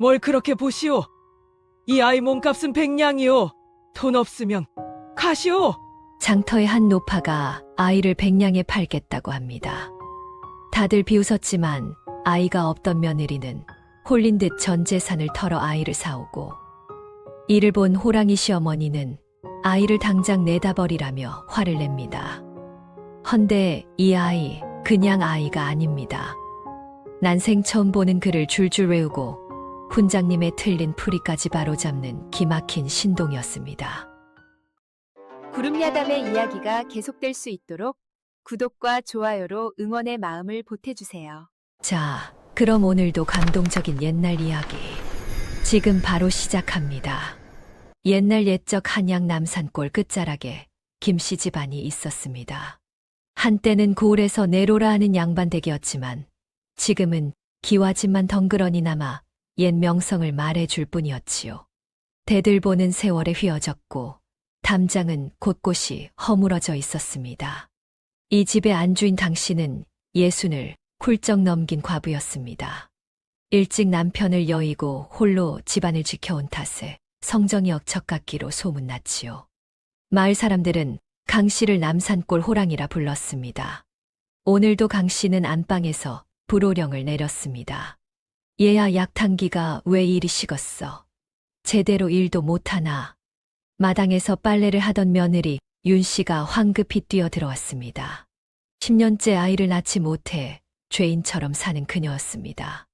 뭘 그렇게 보시오? 이 아이 몸값은 100냥이오. 돈 없으면 가시오. 장터의 한 노파가 아이를 100냥에 팔겠다고 합니다. 다들 비웃었지만 아이가 없던 며느리는 홀린 듯 전 재산을 털어 아이를 사오고, 이를 본 호랑이 시어머니는 아이를 당장 내다 버리라며 화를 냅니다. 헌데 이 아이 그냥 아이가 아닙니다. 난생 처음 보는 글을 줄줄 외우고 훈장님의 틀린 풀이까지 바로잡는 기막힌 신동이었습니다. 구름야담의 이야기가 계속될 수 있도록 구독과 좋아요로 응원의 마음을 보태주세요. 자, 그럼 오늘도 감동적인 옛날 이야기 지금 바로 시작합니다. 옛날 옛적 한양 남산골 끝자락에 김씨 집안이 있었습니다. 한때는 고을에서 내로라 하는 양반댁이었지만 지금은 기와집만 덩그러니 남아 옛 명성을 말해줄 뿐이었지요. 대들 보는 세월에 휘어졌고 담장은 곳곳이 허물어져 있었습니다. 이 집의 안주인 당신은 60을 훌쩍 넘긴 과부였습니다. 일찍 남편을 여의고 홀로 집안을 지켜온 탓에 성정이 억척같기로 소문났지요. 마을 사람들은 강 씨를 남산골 호랑이라 불렀습니다. 오늘도 강 씨는 안방에서 불호령을 내렸습니다. 얘야, 약탕기가 왜 이리 식었어? 제대로 일도 못하나? 마당에서 빨래를 하던 며느리 윤 씨가 황급히 뛰어들어왔습니다. 10년째 아이를 낳지 못해 죄인처럼 사는 그녀였습니다.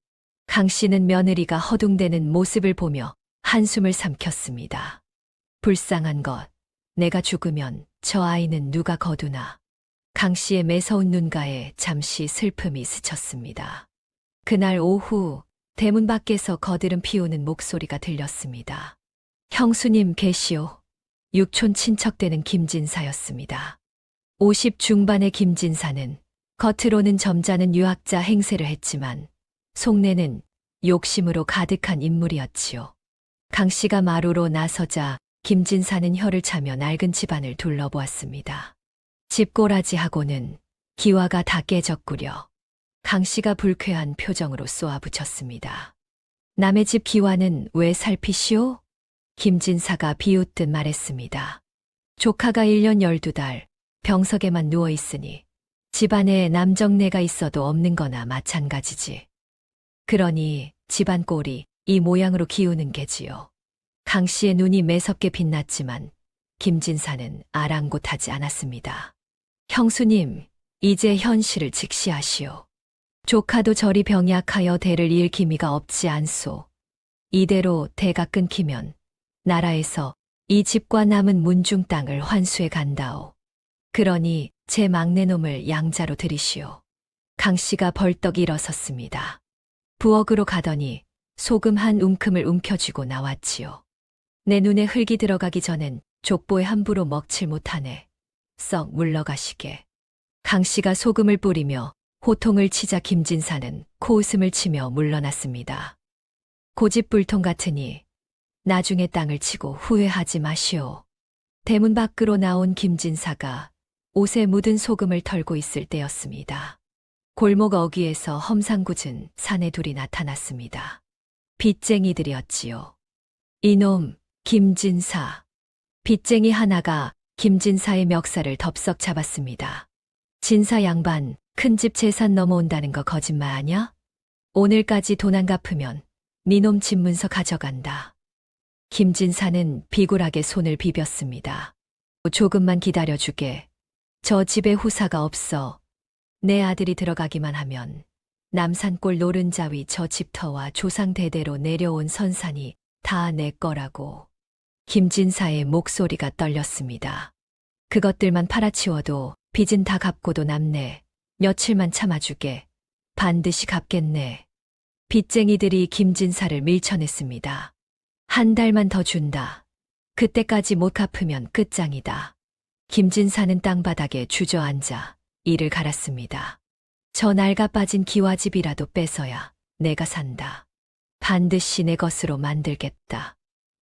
강 씨는 며느리가 허둥대는 모습을 보며 한숨을 삼켰습니다. 불쌍한 것, 내가 죽으면 저 아이는 누가 거두나. 강 씨의 매서운 눈가에 잠시 슬픔이 스쳤습니다. 그날 오후 대문 밖에서 거드름 피우는 목소리가 들렸습니다. 형수님 계시오. 육촌 친척 되는 김진사였습니다. 50 중반의 김진사는 겉으로는 점잖은 유학자 행세를 했지만 속내는 욕심으로 가득한 인물이었지요. 강 씨가 마루로 나서자 김진사는 혀를 차며 낡은 집안을 둘러보았습니다. 집꼬라지하고는 기와가 다 깨졌구려. 강 씨가 불쾌한 표정으로 쏘아붙였습니다. 남의 집 기와는 왜 살피시오? 김진사가 비웃듯 말했습니다. 조카가 1년 12달 병석에만 누워있으니 집안에 남정네가 있어도 없는 거나 마찬가지지. 그러니 집안 꼴이 이 모양으로 기우는 게지요. 강 씨의 눈이 매섭게 빛났지만 김진사는 아랑곳하지 않았습니다. 형수님, 이제 현실을 직시하시오. 조카도 저리 병약하여 대를 이을 기미가 없지 않소. 이대로 대가 끊기면 나라에서 이 집과 남은 문중 땅을 환수해 간다오. 그러니 제 막내놈을 양자로 들이시오. 강 씨가 벌떡 일어섰습니다. 부엌으로 가더니 소금 한 움큼을 움켜쥐고 나왔지요. 내 눈에 흙이 들어가기 전엔 족보에 함부로 먹칠 못하네. 썩 물러가시게. 강 씨가 소금을 뿌리며 호통을 치자 김진사는 코웃음을 치며 물러났습니다. 고집불통 같으니 나중에 땅을 치고 후회하지 마시오. 대문 밖으로 나온 김진사가 옷에 묻은 소금을 털고 있을 때였습니다. 골목 어귀에서 험상궂은 사내 둘이 나타났습니다. 빚쟁이들이었지요. 이놈, 김진사. 빚쟁이 하나가 김진사의 멱살을 덥석 잡았습니다. 진사 양반, 큰 집 재산 넘어온다는 거 거짓말 아냐? 오늘까지 돈 안 갚으면 니놈 집 문서 가져간다. 김진사는 비굴하게 손을 비볐습니다. 조금만 기다려주게. 저 집에 후사가 없어. 내 아들이 들어가기만 하면 남산골 노른자위 저 집터와 조상 대대로 내려온 선산이 다 내 거라고. 김진사의 목소리가 떨렸습니다. 그것들만 팔아치워도 빚은 다 갚고도 남네. 며칠만 참아주게. 반드시 갚겠네. 빚쟁이들이 김진사를 밀쳐냈습니다. 한 달만 더 준다. 그때까지 못 갚으면 끝장이다. 김진사는 땅바닥에 주저앉아 이를 갈았습니다. 저 낡아 빠진 기와집이라도 뺏어야 내가 산다. 반드시 내 것으로 만들겠다.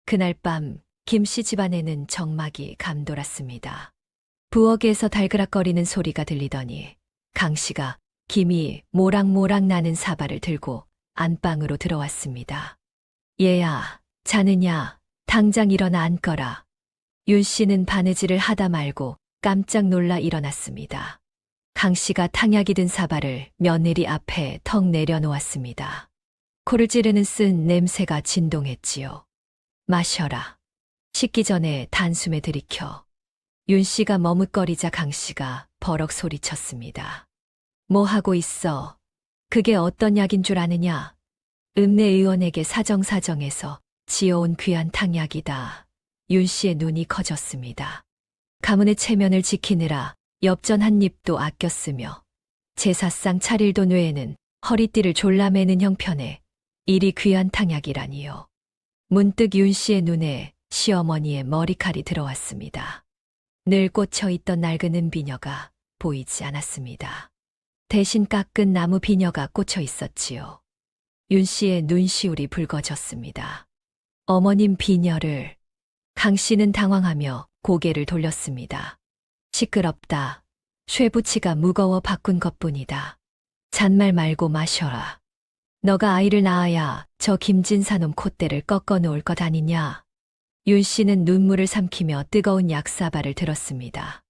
그날 밤 김씨 집안에는 정막이 감돌았습니다. 부엌에서 달그락거리는 소리가 들리더니 강씨가 김이 모락모락 나는 사발을 들고 안방으로 들어왔습니다. 얘야, 자느냐? 당장 일어나 앉거라. 윤 씨는 바느질을 하다 말고 깜짝 놀라 일어났습니다. 강 씨가 탕약이 든 사발을 며느리 앞에 턱 내려놓았습니다. 코를 찌르는 쓴 냄새가 진동했지요. 마셔라. 식기 전에 단숨에 들이켜. 윤 씨가 머뭇거리자 강 씨가 버럭 소리쳤습니다. 뭐 하고 있어? 그게 어떤 약인 줄 아느냐? 읍내 의원에게 사정사정해서 지어온 귀한 탕약이다. 윤 씨의 눈이 커졌습니다. 가문의 체면을 지키느라 엽전 한 입도 아껴 쓰며 제사상 차릴 돈 외에는 허리띠를 졸라매는 형편에 이리 귀한 탕약이라니요. 문득 윤 씨의 눈에 시어머니의 머리칼이 들어왔습니다. 늘 꽂혀 있던 낡은 은비녀가 보이지 않았습니다. 대신 깎은 나무 비녀가 꽂혀 있었지요. 윤 씨의 눈시울이 붉어졌습니다. 어머님 비녀를. 강 씨는 당황하며 고개를 돌렸습니다. 시끄럽다. 쇠붙이가 무거워 바꾼 것뿐이다. 잔말 말고 마셔라. 너가 아이를 낳아야 저 김진사놈 콧대를 꺾어 놓을 것 아니냐. 윤 씨는 눈물을 삼키며 뜨거운 약사발을 들었습니다.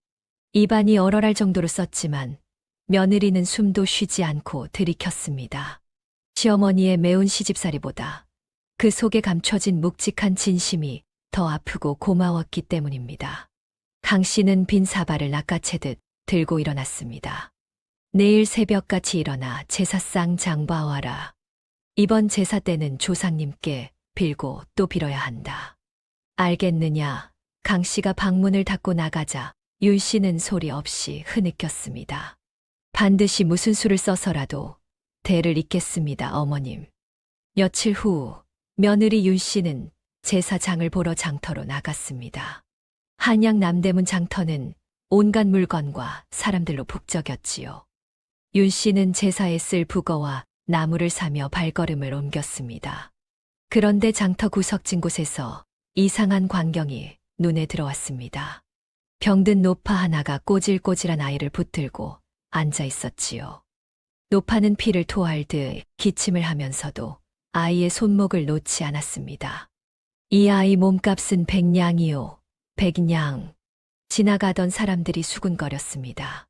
입안이 얼얼할 정도로 썼지만 며느리는 숨도 쉬지 않고 들이켰습니다. 시어머니의 매운 시집살이보다 그 속에 감춰진 묵직한 진심이 더 아프고 고마웠기 때문입니다. 강 씨는 빈 사발을 낚아채듯 들고 일어났습니다. 내일 새벽같이 일어나 제사상 장봐와라. 이번 제사 때는 조상님께 빌고 또 빌어야 한다. 알겠느냐? 강 씨가 방문을 닫고 나가자 윤 씨는 소리 없이 흐느꼈습니다. 반드시 무슨 수를 써서라도 대를 잇겠습니다, 어머님. 며칠 후 며느리 윤 씨는 제사장을 보러 장터로 나갔습니다. 한양 남대문 장터는 온갖 물건과 사람들로 북적였지요. 윤 씨는 제사에 쓸 북어와 나무를 사며 발걸음을 옮겼습니다. 그런데 장터 구석진 곳에서 이상한 광경이 눈에 들어왔습니다. 병든 노파 하나가 꼬질꼬질한 아이를 붙들고 앉아 있었지요. 노파는 피를 토할 듯 기침을 하면서도 아이의 손목을 놓지 않았습니다. 이 아이 몸값은 100냥이요. 100냥. 지나가던 사람들이 수군거렸습니다.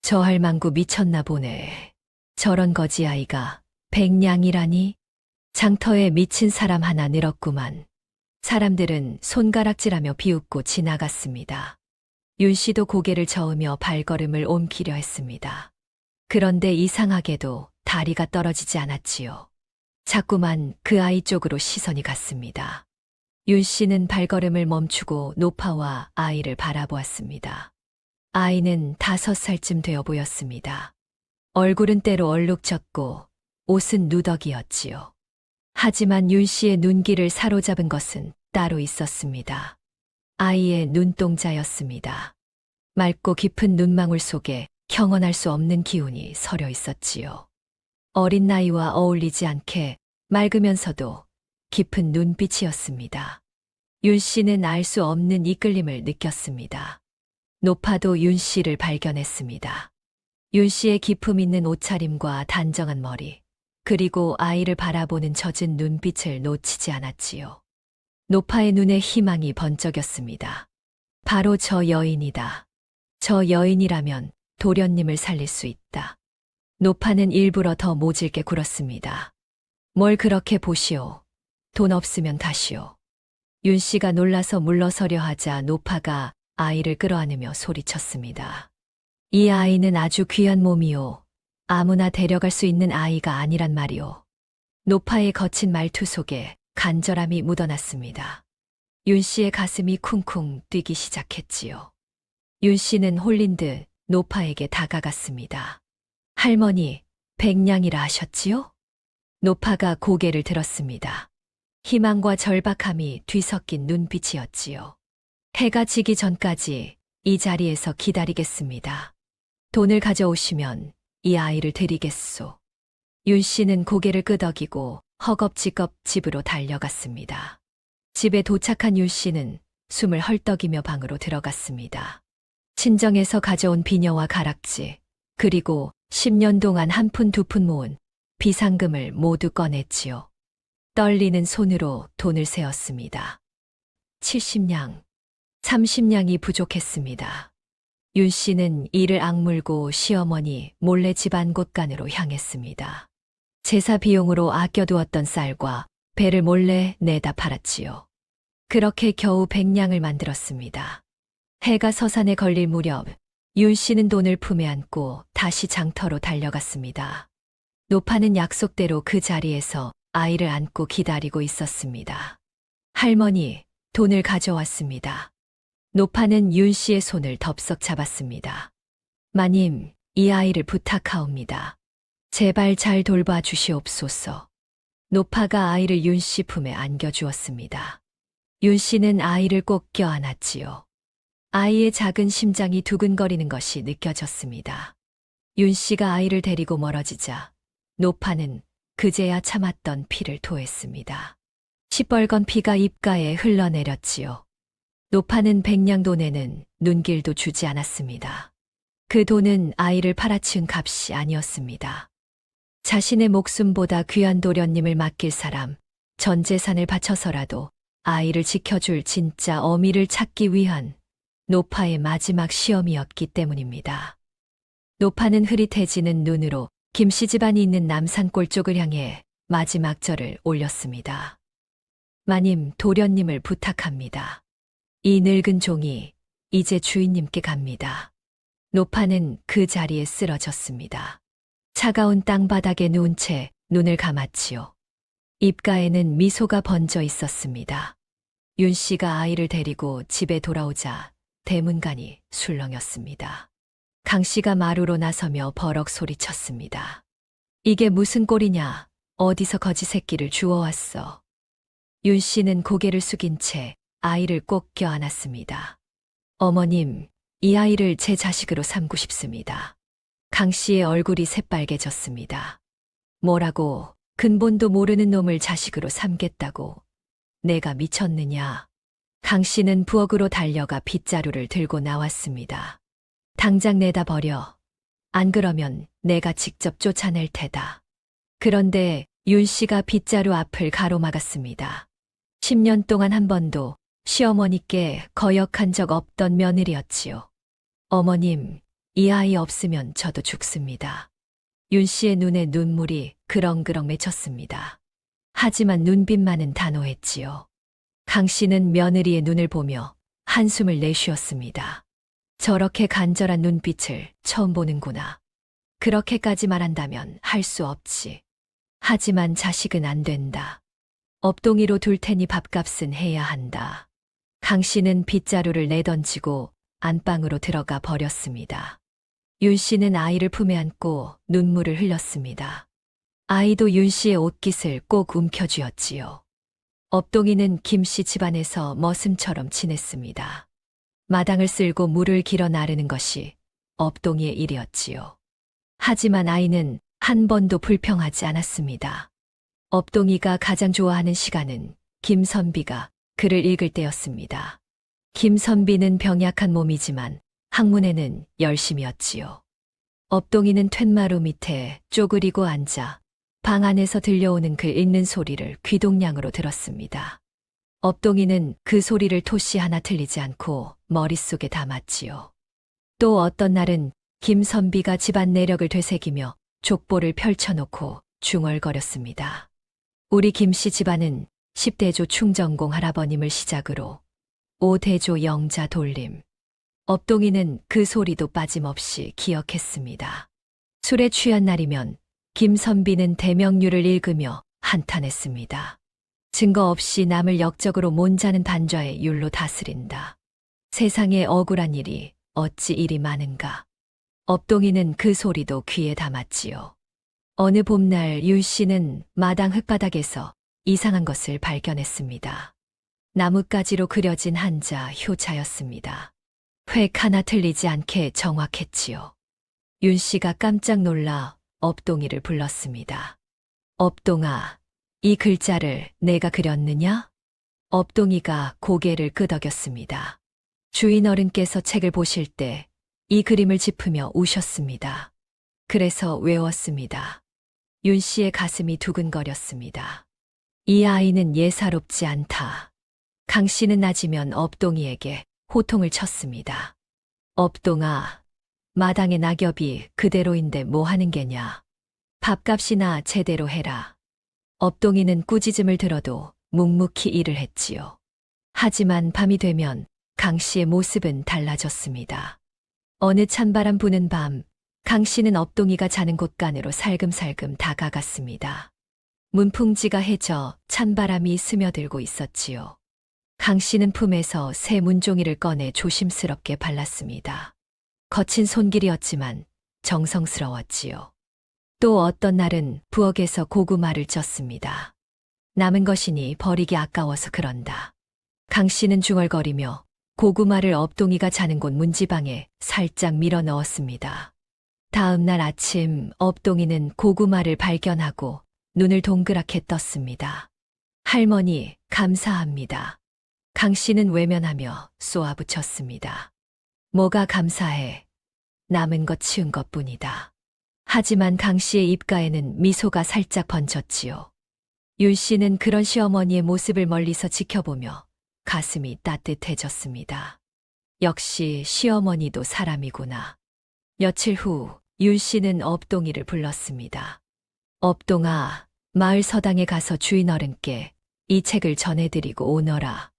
저 할망구 미쳤나 보네. 저런 거지 아이가 100냥이라니? 장터에 미친 사람 하나 늘었구만. 사람들은 손가락질하며 비웃고 지나갔습니다. 윤 씨도 고개를 저으며 발걸음을 옮기려 했습니다. 그런데 이상하게도 다리가 떨어지지 않았지요. 자꾸만 그 아이 쪽으로 시선이 갔습니다. 윤 씨는 발걸음을 멈추고 노파와 아이를 바라보았습니다. 아이는 5살쯤 되어 보였습니다. 얼굴은 때로 얼룩졌고 옷은 누더기였지요. 하지만 윤 씨의 눈길을 사로잡은 것은 따로 있었습니다. 아이의 눈동자였습니다. 맑고 깊은 눈망울 속에 형언할 수 없는 기운이 서려 있었지요. 어린 나이와 어울리지 않게 맑으면서도 깊은 눈빛이었습니다. 윤 씨는 알 수 없는 이끌림을 느꼈습니다. 노파도 윤 씨를 발견했습니다. 윤 씨의 기품 있는 옷차림과 단정한 머리, 그리고 아이를 바라보는 젖은 눈빛을 놓치지 않았지요. 노파의 눈에 희망이 번쩍였습니다. 바로 저 여인이다. 저 여인이라면 도련님을 살릴 수 있다. 노파는 일부러 더 모질게 굴었습니다. 뭘 그렇게 보시오. 돈 없으면 가시오. 윤 씨가 놀라서 물러서려 하자 노파가 아이를 끌어안으며 소리쳤습니다. 이 아이는 아주 귀한 몸이오. 아무나 데려갈 수 있는 아이가 아니란 말이오. 노파의 거친 말투 속에 간절함이 묻어났습니다. 윤 씨의 가슴이 쿵쿵 뛰기 시작했지요. 윤 씨는 홀린 듯 노파에게 다가갔습니다. 할머니, 100냥이라 하셨지요? 노파가 고개를 들었습니다. 희망과 절박함이 뒤섞인 눈빛이었지요. 해가 지기 전까지 이 자리에서 기다리겠습니다. 돈을 가져오시면 이 아이를 드리겠소. 윤 씨는 고개를 끄덕이고 허겁지겁 집으로 달려갔습니다. 집에 도착한 윤 씨는 숨을 헐떡이며 방으로 들어갔습니다. 친정에서 가져온 비녀와 가락지, 그리고 10년 동안 한 푼 두 푼 모은 비상금을 모두 꺼냈지요. 떨리는 손으로 돈을 세었습니다. 70냥, 30냥이 부족했습니다. 윤 씨는 이를 악물고 시어머니 몰래 집안 곳간으로 향했습니다. 제사 비용으로 아껴두었던 쌀과 배를 몰래 내다 팔았지요. 그렇게 겨우 100냥을 만들었습니다. 해가 서산에 걸릴 무렵 윤 씨는 돈을 품에 안고 다시 장터로 달려갔습니다. 노파는 약속대로 그 자리에서 아이를 안고 기다리고 있었습니다. 할머니, 돈을 가져왔습니다. 노파는 윤 씨의 손을 덥석 잡았습니다. 마님, 이 아이를 부탁하옵니다. 제발 잘 돌봐 주시옵소서. 노파가 아이를 윤 씨 품에 안겨주었습니다. 윤 씨는 아이를 꼭 껴안았지요. 아이의 작은 심장이 두근거리는 것이 느껴졌습니다. 윤 씨가 아이를 데리고 멀어지자 노파는 그제야 참았던 피를 토했습니다. 시뻘건 피가 입가에 흘러내렸지요. 노파는 100냥 돈에는 눈길도 주지 않았습니다. 그 돈은 아이를 팔아치운 값이 아니었습니다. 자신의 목숨보다 귀한 도련님을 맡길 사람, 전 재산을 바쳐서라도 아이를 지켜줄 진짜 어미를 찾기 위한 노파의 마지막 시험이었기 때문입니다. 노파는 흐릿해지는 눈으로 김씨 집안이 있는 남산골 쪽을 향해 마지막 절을 올렸습니다. 마님, 도련님을 부탁합니다. 이 늙은 종이 이제 주인님께 갑니다. 노파는 그 자리에 쓰러졌습니다. 차가운 땅바닥에 누운 채 눈을 감았지요. 입가에는 미소가 번져 있었습니다. 윤 씨가 아이를 데리고 집에 돌아오자 대문간이 술렁였습니다. 강 씨가 마루로 나서며 버럭 소리쳤습니다. 이게 무슨 꼴이냐? 어디서 거지 새끼를 주워왔어? 윤 씨는 고개를 숙인 채 아이를 꼭 껴안았습니다. 어머님, 이 아이를 제 자식으로 삼고 싶습니다. 강 씨의 얼굴이 새빨개졌습니다. 뭐라고? 근본도 모르는 놈을 자식으로 삼겠다고? 내가 미쳤느냐? 강 씨는 부엌으로 달려가 빗자루를 들고 나왔습니다. 당장 내다 버려. 안 그러면 내가 직접 쫓아낼 테다. 그런데 윤 씨가 빗자루 앞을 가로막았습니다. 10년 동안 한 번도 시어머니께 거역한 적 없던 며느리였지요. 어머님, 이 아이 없으면 저도 죽습니다. 윤 씨의 눈에 눈물이 그렁그렁 맺혔습니다. 하지만 눈빛만은 단호했지요. 강 씨는 며느리의 눈을 보며 한숨을 내쉬었습니다. 저렇게 간절한 눈빛을 처음 보는구나. 그렇게까지 말한다면 할 수 없지. 하지만 자식은 안 된다. 업동이로 둘 테니 밥값은 해야 한다. 강 씨는 빗자루를 내던지고 안방으로 들어가 버렸습니다. 윤 씨는 아이를 품에 안고 눈물을 흘렸습니다. 아이도 윤 씨의 옷깃을 꼭 움켜쥐었지요. 업동이는 김 씨 집안에서 머슴처럼 지냈습니다. 마당을 쓸고 물을 길어 나르는 것이 업동이의 일이었지요. 하지만 아이는 한 번도 불평하지 않았습니다. 업동이가 가장 좋아하는 시간은 김선비가 글을 읽을 때였습니다. 김선비는 병약한 몸이지만 학문에는 열심이었지요. 업동이는 툇마루 밑에 쪼그리고 앉아 방 안에서 들려오는 글 읽는 소리를 귀동냥으로 들었습니다. 업동이는 그 소리를 토시 하나 틀리지 않고 머릿속에 담았지요. 또 어떤 날은 김선비가 집안 내력을 되새기며 족보를 펼쳐놓고 중얼거렸습니다. 우리 김씨 집안은 10대조 충정공 할아버님을 시작으로 5대조 영자 돌림. 업동이는 그 소리도 빠짐없이 기억했습니다. 술에 취한 날이면 김선비는 대명류를 읽으며 한탄했습니다. 증거 없이 남을 역적으로 몬자는 단좌의 율로 다스린다. 세상에 억울한 일이 어찌 이리 많은가. 업동이는 그 소리도 귀에 담았지요. 어느 봄날 윤 씨는 마당 흙바닥에서 이상한 것을 발견했습니다. 나뭇가지로 그려진 한자 효자였습니다. 획 하나 틀리지 않게 정확했지요. 윤 씨가 깜짝 놀라 업동이를 불렀습니다. 업동아, 이 글자를 내가 그렸느냐? 업동이가 고개를 끄덕였습니다. 주인 어른께서 책을 보실 때 이 그림을 짚으며 우셨습니다. 그래서 외웠습니다. 윤 씨의 가슴이 두근거렸습니다. 이 아이는 예사롭지 않다. 강 씨는 낮이면 업동이에게 호통을 쳤습니다. 업동아, 마당의 낙엽이 그대로인데 뭐 하는 게냐. 밥값이나 제대로 해라. 업동이는 꾸짖음을 들어도 묵묵히 일을 했지요. 하지만 밤이 되면 강 씨의 모습은 달라졌습니다. 어느 찬바람 부는 밤, 강 씨는 업동이가 자는 곳간으로 살금살금 다가갔습니다. 문풍지가 해져 찬바람이 스며들고 있었지요. 강 씨는 품에서 새 문종이를 꺼내 조심스럽게 발랐습니다. 거친 손길이었지만 정성스러웠지요. 또 어떤 날은 부엌에서 고구마를 쪘습니다. 남은 것이니 버리기 아까워서 그런다. 강 씨는 중얼거리며 고구마를 업동이가 자는 곳 문지방에 살짝 밀어 넣었습니다. 다음 날 아침 업동이는 고구마를 발견하고 눈을 동그랗게 떴습니다. 할머니, 감사합니다. 강 씨는 외면하며 쏘아붙였습니다. 뭐가 감사해. 남은 것 치운 것뿐이다. 하지만 강 씨의 입가에는 미소가 살짝 번졌지요. 윤 씨는 그런 시어머니의 모습을 멀리서 지켜보며 가슴이 따뜻해졌습니다. 역시 시어머니도 사람이구나. 며칠 후 윤 씨는 업동이를 불렀습니다. 업동아, 마을 서당에 가서 주인 어른께 이 책을 전해드리고 오너라.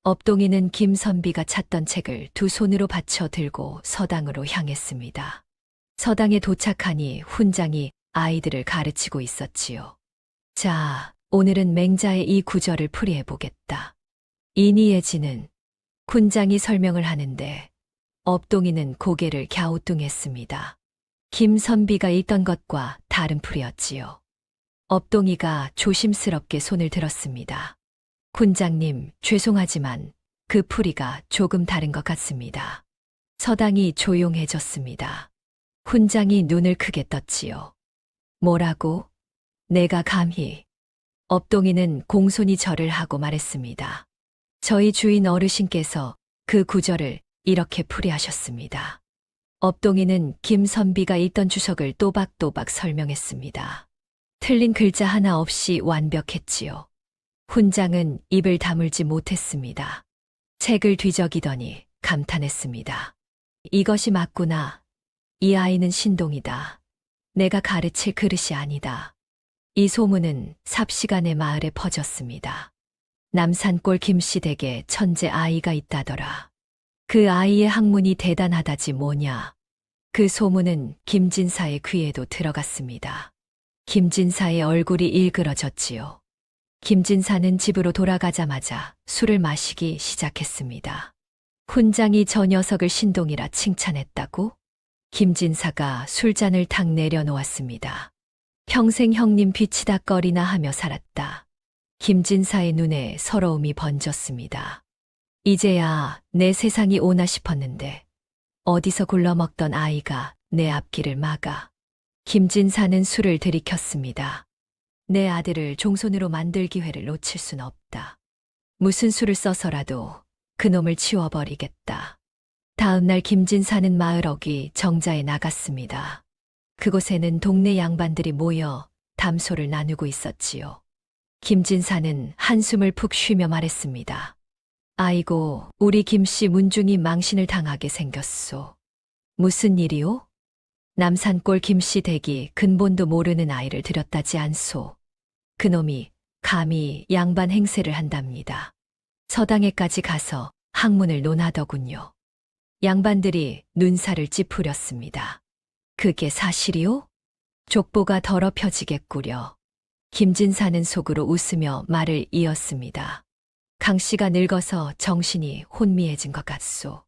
업동이는 김선비가 찾던 책을 두 손으로 받쳐 들고 서당으로 향했습니다. 서당에 도착하니 훈장이 아이들을 가르치고 있었지요. 자, 오늘은 맹자의 이 구절을 풀이해보겠다. 이니예지는 훈장이 설명을 하는데 업동이는 고개를 갸우뚱했습니다. 김선비가 읽던 것과 다른 풀이었지요. 업동이가 조심스럽게 손을 들었습니다. 훈장님, 죄송하지만 그 풀이가 조금 다른 것 같습니다. 서당이 조용해졌습니다. 훈장이 눈을 크게 떴지요. 뭐라고? 내가 감히. 업동이는 공손히 절을 하고 말했습니다. 저희 주인 어르신께서 그 구절을 이렇게 풀이하셨습니다. 업동이는 김선비가 읽던 주석을 또박또박 설명했습니다. 틀린 글자 하나 없이 완벽했지요. 훈장은 입을 다물지 못했습니다. 책을 뒤적이더니 감탄했습니다. 이것이 맞구나. 이 아이는 신동이다. 내가 가르칠 그릇이 아니다. 이 소문은 삽시간에 마을에 퍼졌습니다. 남산골 김씨 댁에 천재 아이가 있다더라. 그 아이의 학문이 대단하다지 뭐냐. 그 소문은 김진사의 귀에도 들어갔습니다. 김진사의 얼굴이 일그러졌지요. 김진사는 집으로 돌아가자마자 술을 마시기 시작했습니다. 훈장이 저 녀석을 신동이라 칭찬했다고? 김진사가 술잔을 탁 내려놓았습니다. 평생 형님 비치닥거리나 하며 살았다. 김진사의 눈에 서러움이 번졌습니다. 이제야 내 세상이 오나 싶었는데 어디서 굴러먹던 아이가 내 앞길을 막아. 김진사는 술을 들이켰습니다. 내 아들을 종손으로 만들 기회를 놓칠 순 없다. 무슨 수를 써서라도 그놈을 치워버리겠다. 다음 날 김진사는 마을 어귀 정자에 나갔습니다. 그곳에는 동네 양반들이 모여 담소를 나누고 있었지요. 김진사는 한숨을 푹 쉬며 말했습니다. 아이고, 우리 김씨 문중이 망신을 당하게 생겼소. 무슨 일이오? 남산골 김씨 댁이 근본도 모르는 아이를 들였다지 않소. 그놈이 감히 양반 행세를 한답니다. 서당에까지 가서 학문을 논하더군요. 양반들이 눈살을 찌푸렸습니다. 그게 사실이오? 족보가 더럽혀지겠구려. 김진사는 속으로 웃으며 말을 이었습니다. 강씨가 늙어서 정신이 혼미해진 것 같소.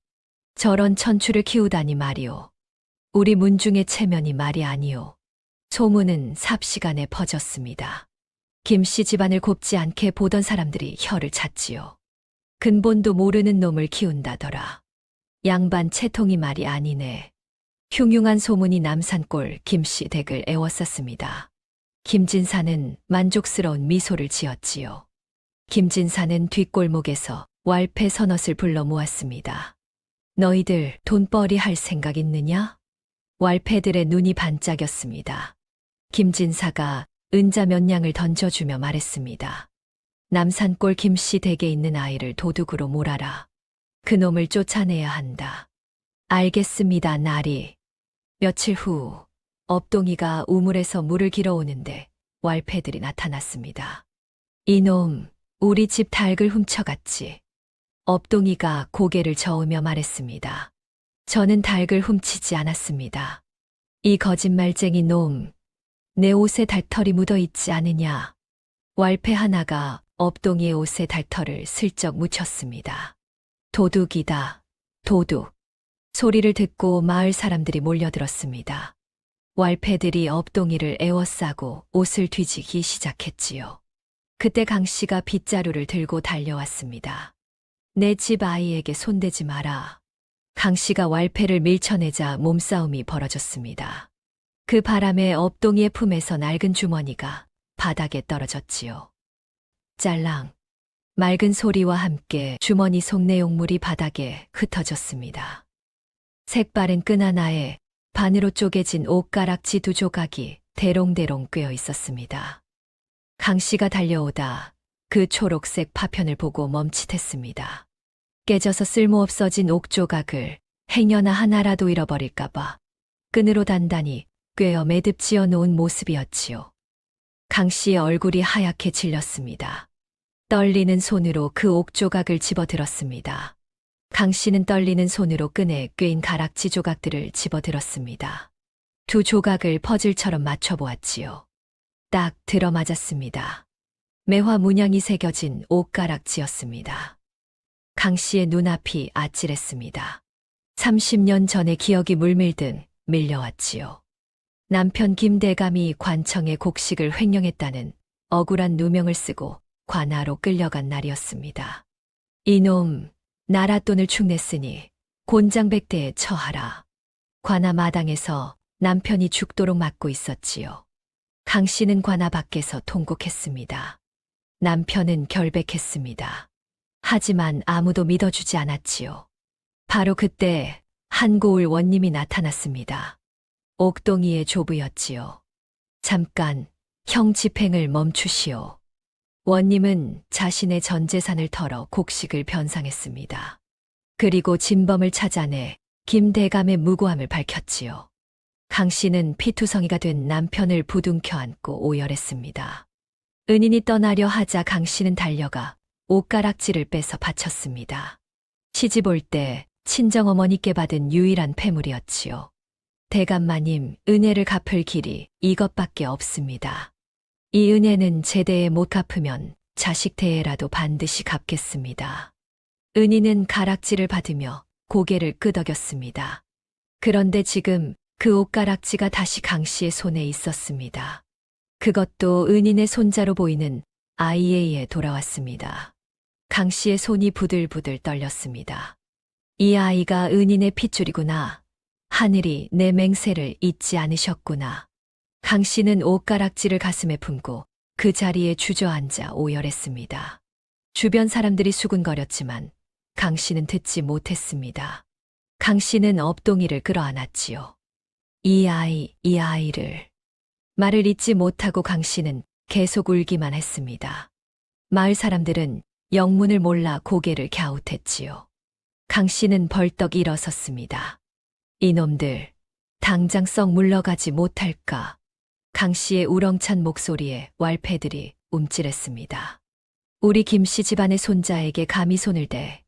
저런 천추를 키우다니 말이오. 우리 문중의 체면이 말이 아니오. 소문은 삽시간에 퍼졌습니다. 김씨 집안을 곱지 않게 보던 사람들이 혀를 찼지요. 근본도 모르는 놈을 키운다더라. 양반 채통이 말이 아니네. 흉흉한 소문이 남산골 김씨 댁을 애워쌌습니다. 김진사는 만족스러운 미소를 지었지요. 김진사는 뒷골목에서 왈패 서넛을 불러 모았습니다. 너희들 돈벌이 할 생각 있느냐? 왈패들의 눈이 반짝였습니다. 김진사가 은자 몇 냥을 던져주며 말했습니다. 남산골 김씨 댁에 있는 아이를 도둑으로 몰아라. 그놈을 쫓아내야 한다. 알겠습니다, 나리. 며칠 후 업동이가 우물에서 물을 길어오는데 왈패들이 나타났습니다. 이놈, 우리 집 닭을 훔쳐갔지. 업동이가 고개를 저으며 말했습니다. 저는 닭을 훔치지 않았습니다. 이 거짓말쟁이 놈, 내 옷에 닭털이 묻어 있지 않으냐. 왈패 하나가 업동이의 옷에 닭털을 슬쩍 묻혔습니다. 도둑이다, 도둑. 소리를 듣고 마을 사람들이 몰려들었습니다. 왈패들이 업동이를 에워싸고 옷을 뒤지기 시작했지요. 그때 강씨가 빗자루를 들고 달려왔습니다. 내 집 아이에게 손대지 마라. 강씨가 왈패를 밀쳐내자 몸싸움이 벌어졌습니다. 그 바람에 업동이의 품에서 낡은 주머니가 바닥에 떨어졌지요. 짤랑. 맑은 소리와 함께 주머니 속 내용물이 바닥에 흩어졌습니다. 색바른 끈 하나에 반으로 쪼개진 옷가락지 2조각이 대롱대롱 꿰어 있었습니다. 강씨가 달려오다 그 초록색 파편을 보고 멈칫했습니다. 깨져서 쓸모없어진 옥조각을 행여나 하나라도 잃어버릴까봐 끈으로 단단히 꿰어 매듭 지어 놓은 모습이었지요. 강씨의 얼굴이 하얗게 질렸습니다. 떨리는 손으로 그 옥조각을 집어들었습니다. 강씨는 떨리는 손으로 끈에 꿰인 가락지 조각들을 집어들었습니다. 2조각을 퍼즐처럼 맞춰보았지요. 딱 들어맞았습니다. 매화 문양이 새겨진 옷가락지였습니다. 강씨의 눈앞이 아찔했습니다. 30년 전의 기억이 물밀듯 밀려왔지요. 남편 김대감이 관청의 곡식을 횡령했다는 억울한 누명을 쓰고 관하로 끌려간 날이었습니다. 이놈, 나라 돈을 축냈으니 곤장백대에 처하라. 관하 마당에서 남편이 죽도록 맞고 있었지요. 강씨는 관하 밖에서 통곡했습니다. 남편은 결백했습니다. 하지만 아무도 믿어주지 않았지요. 바로 그때 한고을 원님이 나타났습니다. 옥동이의 조부였지요. 잠깐, 형 집행을 멈추시오. 원님은 자신의 전 재산을 털어 곡식을 변상했습니다. 그리고 진범을 찾아내 김대감의 무고함을 밝혔지요. 강씨는 피투성이가 된 남편을 부둥켜 안고 오열했습니다. 은인이 떠나려 하자 강씨는 달려가 옷가락지를 빼서 바쳤습니다. 시집 올 때 친정어머니께 받은 유일한 패물이었지요. 대감마님, 은혜를 갚을 길이 이것밖에 없습니다. 이 은혜는 제대에 못 갚으면 자식 대에라도 반드시 갚겠습니다. 은희는 가락지를 받으며 고개를 끄덕였습니다. 그런데 지금 그 옷가락지가 다시 강씨의 손에 있었습니다. 그것도 은인의 손자로 보이는 아이에 의해 돌아왔습니다. 강씨의 손이 부들부들 떨렸습니다. 이 아이가 은인의 핏줄이구나. 하늘이 내 맹세를 잊지 않으셨구나. 강씨는 옷가락지를 가슴에 품고 그 자리에 주저앉아 오열했습니다. 주변 사람들이 수군거렸지만 강씨는 듣지 못했습니다. 강씨는 업동이를 끌어안았지요. 이 아이를. 말을 잇지 못하고 강씨는 계속 울기만 했습니다. 마을 사람들은 영문을 몰라 고개를 갸웃했지요. 강씨는 벌떡 일어섰습니다. 이놈들, 당장 썩 물러가지 못할까. 강씨의 우렁찬 목소리에 왈패들이 움찔했습니다. 우리 김씨 집안의 손자에게 감히 손을 대.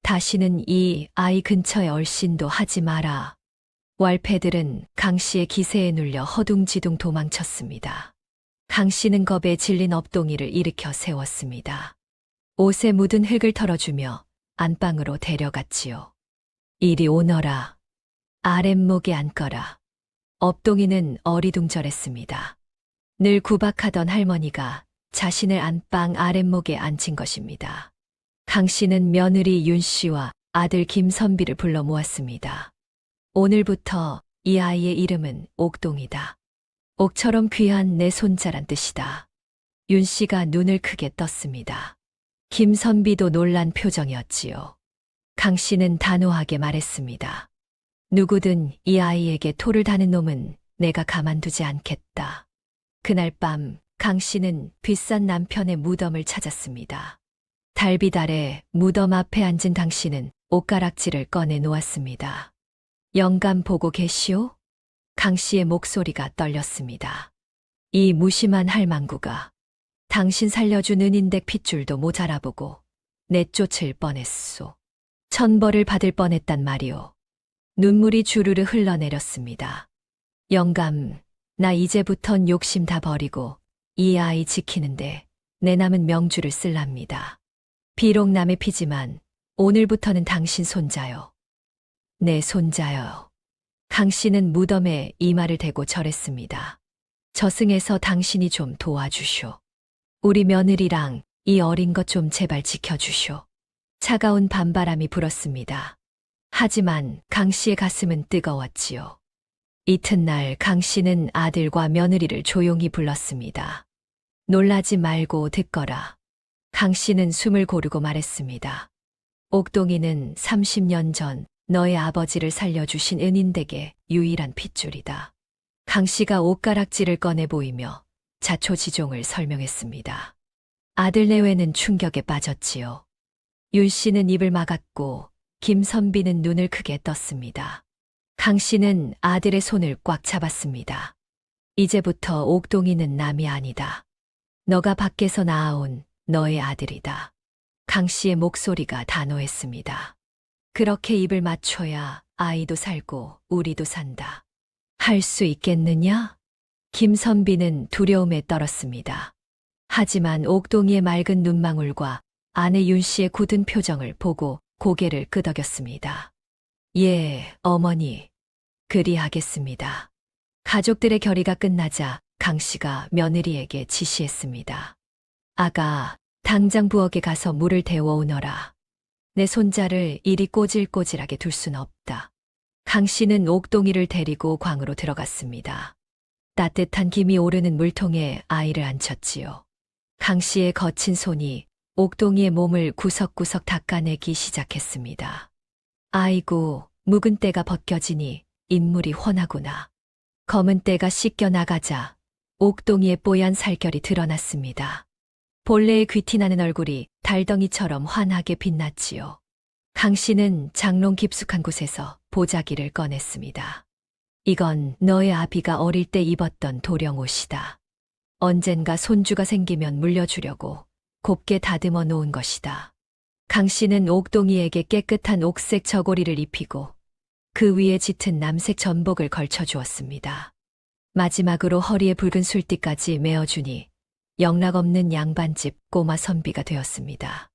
다시는 이 아이 근처에 얼씬도 하지 마라. 왈패들은 강씨의 기세에 눌려 허둥지둥 도망쳤습니다. 강씨는 겁에 질린 업동이를 일으켜 세웠습니다. 옷에 묻은 흙을 털어주며 안방으로 데려갔지요. 이리 오너라. 아랫목에 앉거라. 업동이는 어리둥절했습니다. 늘 구박하던 할머니가 자신을 안방 아랫목에 앉힌 것입니다. 강씨는 며느리 윤씨와 아들 김선비를 불러 모았습니다. 오늘부터 이 아이의 이름은 옥동이다. 옥처럼 귀한 내 손자란 뜻이다. 윤씨가 눈을 크게 떴습니다. 김선비도 놀란 표정이었지요. 강씨는 단호하게 말했습니다. 누구든 이 아이에게 토를 다는 놈은 내가 가만두지 않겠다. 그날 밤 강 씨는 비싼 남편의 무덤을 찾았습니다. 달빛 아래 무덤 앞에 앉은 강 씨는 옷가락지를 꺼내 놓았습니다. 영감 보고 계시오? 강 씨의 목소리가 떨렸습니다. 이 무심한 할망구가 당신 살려준 은인댁 핏줄도 모자라보고 내쫓을 뻔했소. 천벌을 받을 뻔했단 말이오. 눈물이 주르르 흘러내렸습니다. 영감, 나 이제부턴 욕심 다 버리고 이 아이 지키는데 내 남은 명주를 쓸랍니다. 비록 남의 피지만 오늘부터는 당신 손자요. 내 손자요. 강 씨는 무덤에 이마를 대고 절했습니다. 저승에서 당신이 좀 도와주쇼. 우리 며느리랑 이 어린 것 좀 제발 지켜주쇼. 차가운 밤바람이 불었습니다. 하지만 강 씨의 가슴은 뜨거웠지요. 이튿날 강 씨는 아들과 며느리를 조용히 불렀습니다. 놀라지 말고 듣거라. 강 씨는 숨을 고르고 말했습니다. 옥동이는 30년 전 너의 아버지를 살려주신 은인댁의 유일한 핏줄이다. 강 씨가 옷가락지를 꺼내 보이며 자초지종을 설명했습니다. 아들 내외는 충격에 빠졌지요. 윤 씨는 입을 막았고 김선비는 눈을 크게 떴습니다. 강 씨는 아들의 손을 꽉 잡았습니다. 이제부터 옥동이는 남이 아니다. 너가 밖에서 낳아온 너의 아들이다. 강 씨의 목소리가 단호했습니다. 그렇게 입을 맞춰야 아이도 살고 우리도 산다. 할 수 있겠느냐? 김선비는 두려움에 떨었습니다. 하지만 옥동이의 맑은 눈망울과 아내 윤 씨의 굳은 표정을 보고 고개를 끄덕였습니다. 예, 어머니. 그리하겠습니다. 가족들의 결의가 끝나자 강 씨가 며느리에게 지시했습니다. 아가, 당장 부엌에 가서 물을 데워오너라. 내 손자를 이리 꼬질꼬질하게 둘 순 없다. 강 씨는 옥동이를 데리고 광으로 들어갔습니다. 따뜻한 김이 오르는 물통에 아이를 앉혔지요. 강 씨의 거친 손이 옥동이의 몸을 구석구석 닦아내기 시작했습니다. 아이고, 묵은 때가 벗겨지니 인물이 훤하구나. 검은 때가 씻겨 나가자 옥동이의 뽀얀 살결이 드러났습니다. 본래의 귀티나는 얼굴이 달덩이처럼 환하게 빛났지요. 강 씨는 장롱 깊숙한 곳에서 보자기를 꺼냈습니다. 이건 너의 아비가 어릴 때 입었던 도령옷이다. 언젠가 손주가 생기면 물려주려고 곱게 다듬어 놓은 것이다. 강 씨는 옥동이에게 깨끗한 옥색 저고리를 입히고 그 위에 짙은 남색 전복을 걸쳐 주었습니다. 마지막으로 허리에 붉은 술띠까지 메어주니 영락없는 양반집 꼬마 선비가 되었습니다.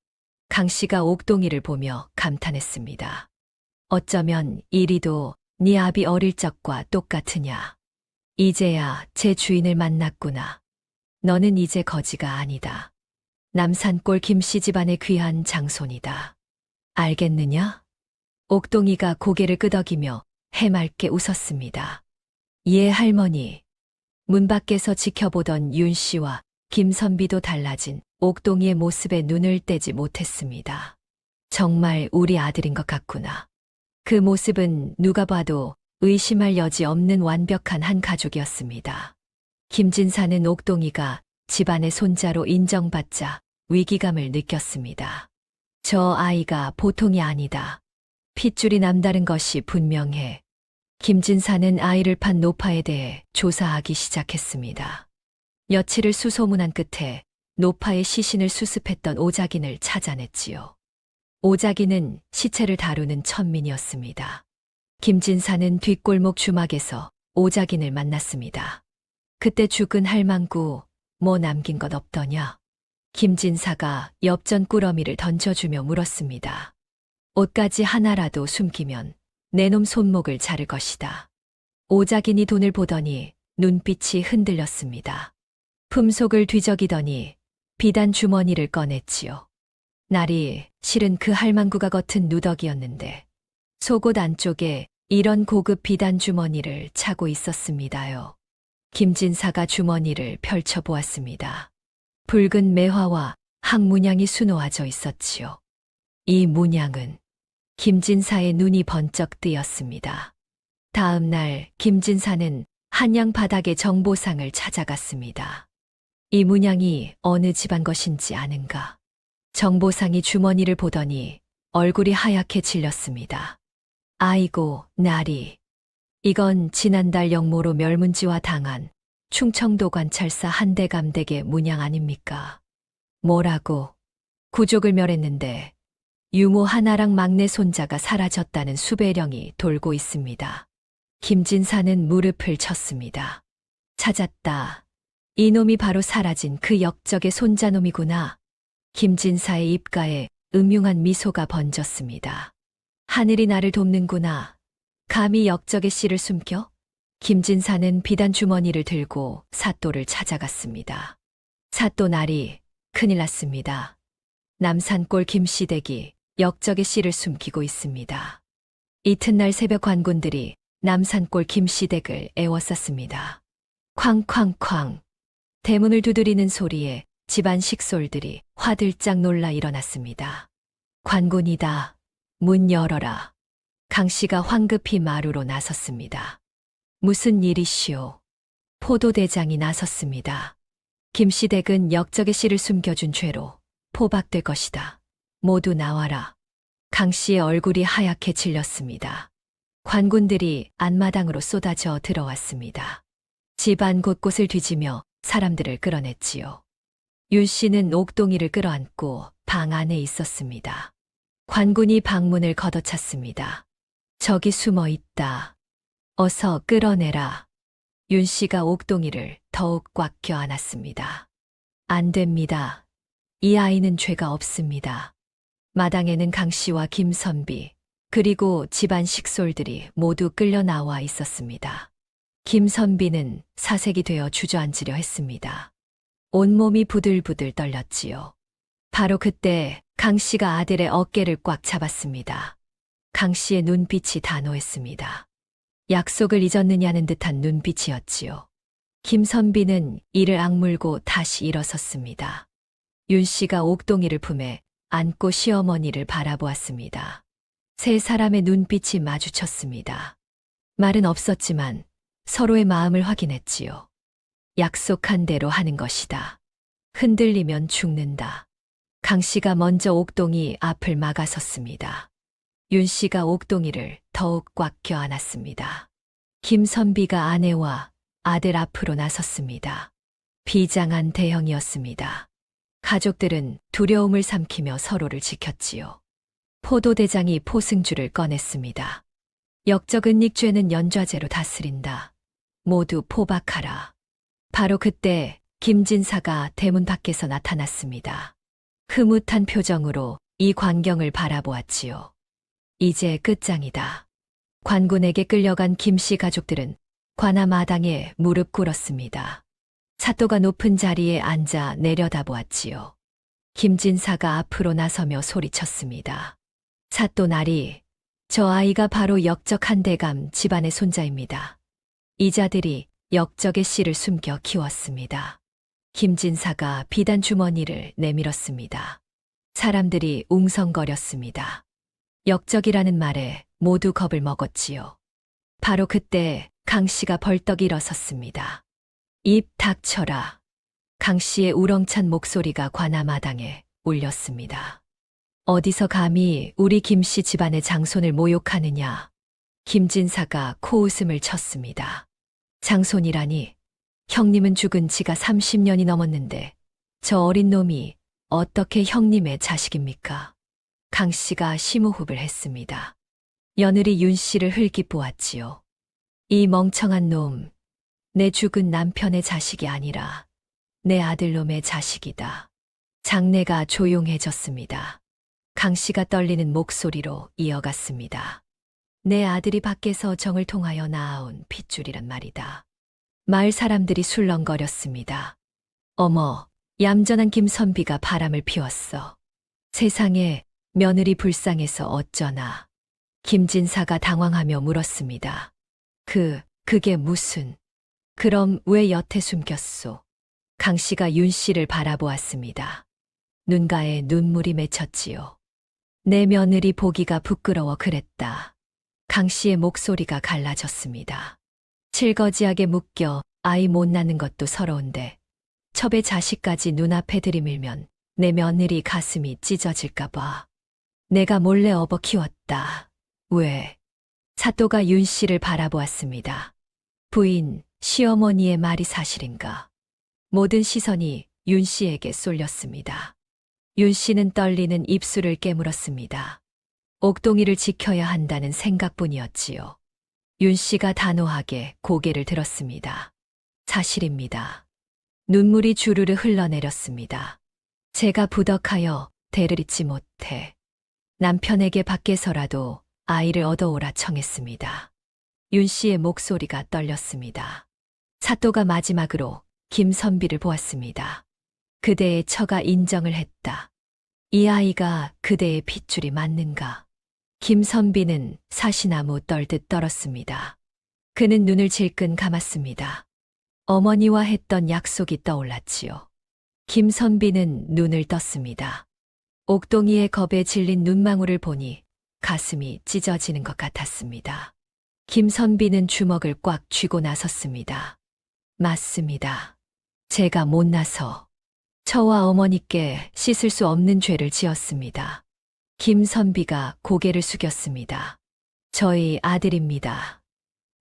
강 씨가 옥동이를 보며 감탄했습니다. 어쩌면 이리도 네 아비 어릴 적과 똑같으냐. 이제야 제 주인을 만났구나. 너는 이제 거지가 아니다. 남산골 김씨 집안의 귀한 장손이다. 알겠느냐? 옥동이가 고개를 끄덕이며 해맑게 웃었습니다. 예, 할머니. 문 밖에서 지켜보던 윤 씨와 김선비도 달라진 옥동이의 모습에 눈을 떼지 못했습니다. 정말 우리 아들인 것 같구나. 그 모습은 누가 봐도 의심할 여지 없는 완벽한 한 가족이었습니다. 김진사는 옥동이가 집안의 손자로 인정받자 위기감을 느꼈습니다. 저 아이가 보통이 아니다. 핏줄이 남다른 것이 분명해. 김진사는 아이를 판 노파에 대해 조사하기 시작했습니다. 며칠을 수소문한 끝에 노파의 시신을 수습했던 오작인을 찾아냈지요. 오작인은 시체를 다루는 천민이었습니다. 김진사는 뒷골목 주막에서 오작인을 만났습니다. 그때 죽은 할망구 뭐 남긴 것 없더냐? 김진사가 엽전 꾸러미를 던져주며 물었습니다. 옷가지 하나라도 숨기면 내놈 손목을 자를 것이다. 오작인이 돈을 보더니 눈빛이 흔들렸습니다. 품속을 뒤적이더니 비단 주머니를 꺼냈지요. 날이 실은 그 할망구가 겉은 누더기였는데 속옷 안쪽에 이런 고급 비단 주머니를 차고 있었습니다요. 김진사가 주머니를 펼쳐보았습니다. 붉은 매화와 항문양이 수놓아져 있었지요. 이 문양은 김진사의 눈이 번쩍 뜨였습니다. 다음 날 김진사는 한양 바닥의 정보상을 찾아갔습니다. 이 문양이 어느 집안 것인지 아는가? 정보상이 주머니를 보더니 얼굴이 하얗게 질렸습니다. 아이고, 나리. 이건 지난달 영모로 멸문지화 당한 충청도 관찰사 한대감 댁의 문양 아닙니까? 뭐라고? 구족을 멸했는데 유모 하나랑 막내 손자가 사라졌다는 수배령이 돌고 있습니다. 김진사는 무릎을 쳤습니다. 찾았다. 이놈이 바로 사라진 그 역적의 손자놈이구나. 김진사의 입가에 음흉한 미소가 번졌습니다. 하늘이 나를 돕는구나. 감히 역적의 씨를 숨겨? 김진사는 비단 주머니를 들고 사또를 찾아갔습니다. 사또 나리, 큰일 났습니다. 남산골 김씨댁이 역적의 씨를 숨기고 있습니다. 이튿날 새벽 관군들이 남산골 김씨댁을 에워쌌습니다. 쾅쾅쾅. 대문을 두드리는 소리에 집안 식솔들이 화들짝 놀라 일어났습니다. 관군이다. 문 열어라. 강씨가 황급히 마루로 나섰습니다. 무슨 일이시오? 포도대장이 나섰습니다. 김씨댁은 역적의 씨를 숨겨준 죄로 포박될 것이다. 모두 나와라. 강씨의 얼굴이 하얗게 질렸습니다. 관군들이 안마당으로 쏟아져 들어왔습니다. 집안 곳곳을 뒤지며 사람들을 끌어냈지요. 윤씨는 옥동이를 끌어안고 방 안에 있었습니다. 관군이 방문을 걷어찼습니다. 저기 숨어 있다. 어서 끌어내라. 윤씨가 옥동이를 더욱 꽉 껴안았습니다. 안 됩니다. 이 아이는 죄가 없습니다. 마당에는 강씨와 김선비, 그리고 집안 식솔들이 모두 끌려 나와 있었습니다. 김선비는 사색이 되어 주저앉으려 했습니다. 온몸이 부들부들 떨렸지요. 바로 그때 강씨가 아들의 어깨를 꽉 잡았습니다. 강씨의 눈빛이 단호했습니다. 약속을 잊었느냐는 듯한 눈빛이었지요. 김선비는 이를 악물고 다시 일어섰습니다. 윤씨가 옥동이를 품에 안고 시어머니를 바라보았습니다. 세 사람의 눈빛이 마주쳤습니다. 말은 없었지만 서로의 마음을 확인했지요. 약속한 대로 하는 것이다. 흔들리면 죽는다. 강씨가 먼저 옥동이 앞을 막아섰습니다. 윤씨가 옥동이를 더욱 꽉 껴안았습니다. 김선비가 아내와 아들 앞으로 나섰습니다. 비장한 대형이었습니다. 가족들은 두려움을 삼키며 서로를 지켰지요. 포도대장이 포승주를 꺼냈습니다. 역적 은닉죄는 연좌제로 다스린다. 모두 포박하라. 바로 그때 김진사가 대문 밖에서 나타났습니다. 흐뭇한 표정으로 이 광경을 바라보았지요. 이제 끝장이다. 관군에게 끌려간 김씨 가족들은 관아 마당에 무릎 꿇었습니다. 사또가 높은 자리에 앉아 내려다보았지요. 김진사가 앞으로 나서며 소리쳤습니다. 사또 나리, 저 아이가 바로 역적 한대감 집안의 손자입니다. 이자들이 역적의 씨를 숨겨 키웠습니다. 김진사가 비단 주머니를 내밀었습니다. 사람들이 웅성거렸습니다. 역적이라는 말에 모두 겁을 먹었지요. 바로 그때 강씨가 벌떡 일어섰습니다. 입 닥쳐라. 강씨의 우렁찬 목소리가 관아마당에 울렸습니다. 어디서 감히 우리 김씨 집안의 장손을 모욕하느냐. 김진사가 코웃음을 쳤습니다. 장손이라니. 형님은 죽은 지가 30년이 넘었는데 저 어린 놈이 어떻게 형님의 자식입니까? 강씨가 심호흡을 했습니다. 며느리 윤씨를 흘낏 보았지요. 이 멍청한 놈, 내 죽은 남편의 자식이 아니라 내 아들놈의 자식이다. 장내가 조용해졌습니다. 강씨가 떨리는 목소리로 이어갔습니다. 내 아들이 밖에서 정을 통하여 낳아온 핏줄이란 말이다. 마을 사람들이 술렁거렸습니다. 어머, 얌전한 김선비가 바람을 피웠어. 세상에 며느리 불쌍해서 어쩌나. 김진사가 당황하며 물었습니다. 그게 무슨. 그럼 왜 여태 숨겼소? 강씨가 윤씨를 바라보았습니다. 눈가에 눈물이 맺혔지요. 내 며느리 보기가 부끄러워 그랬다. 강씨의 목소리가 갈라졌습니다. 칠거지하게 묶여 아이 못 낳는 것도 서러운데 첩의 자식까지 눈앞에 들이밀면 내 며느리 가슴이 찢어질까봐. 내가 몰래 업어 키웠다. 왜? 사또가 윤 씨를 바라보았습니다. 부인, 시어머니의 말이 사실인가? 모든 시선이 윤 씨에게 쏠렸습니다. 윤 씨는 떨리는 입술을 깨물었습니다. 옥동이를 지켜야 한다는 생각뿐이었지요. 윤 씨가 단호하게 고개를 들었습니다. 사실입니다. 눈물이 주르르 흘러내렸습니다. 제가 부덕하여 대를 잇지 못해 남편에게 밖에서라도 아이를 얻어오라 청했습니다. 윤 씨의 목소리가 떨렸습니다. 사또가 마지막으로 김선비를 보았습니다. 그대의 처가 인정을 했다. 이 아이가 그대의 핏줄이 맞는가? 김선비는 사시나무 떨듯 떨었습니다. 그는 눈을 질끈 감았습니다. 어머니와 했던 약속이 떠올랐지요. 김선비는 눈을 떴습니다. 옥동이의 겁에 질린 눈망울을 보니 가슴이 찢어지는 것 같았습니다. 김선비는 주먹을 꽉 쥐고 나섰습니다. 맞습니다. 제가 못나서 저와 어머니께 씻을 수 없는 죄를 지었습니다. 김선비가 고개를 숙였습니다. 저희 아들입니다.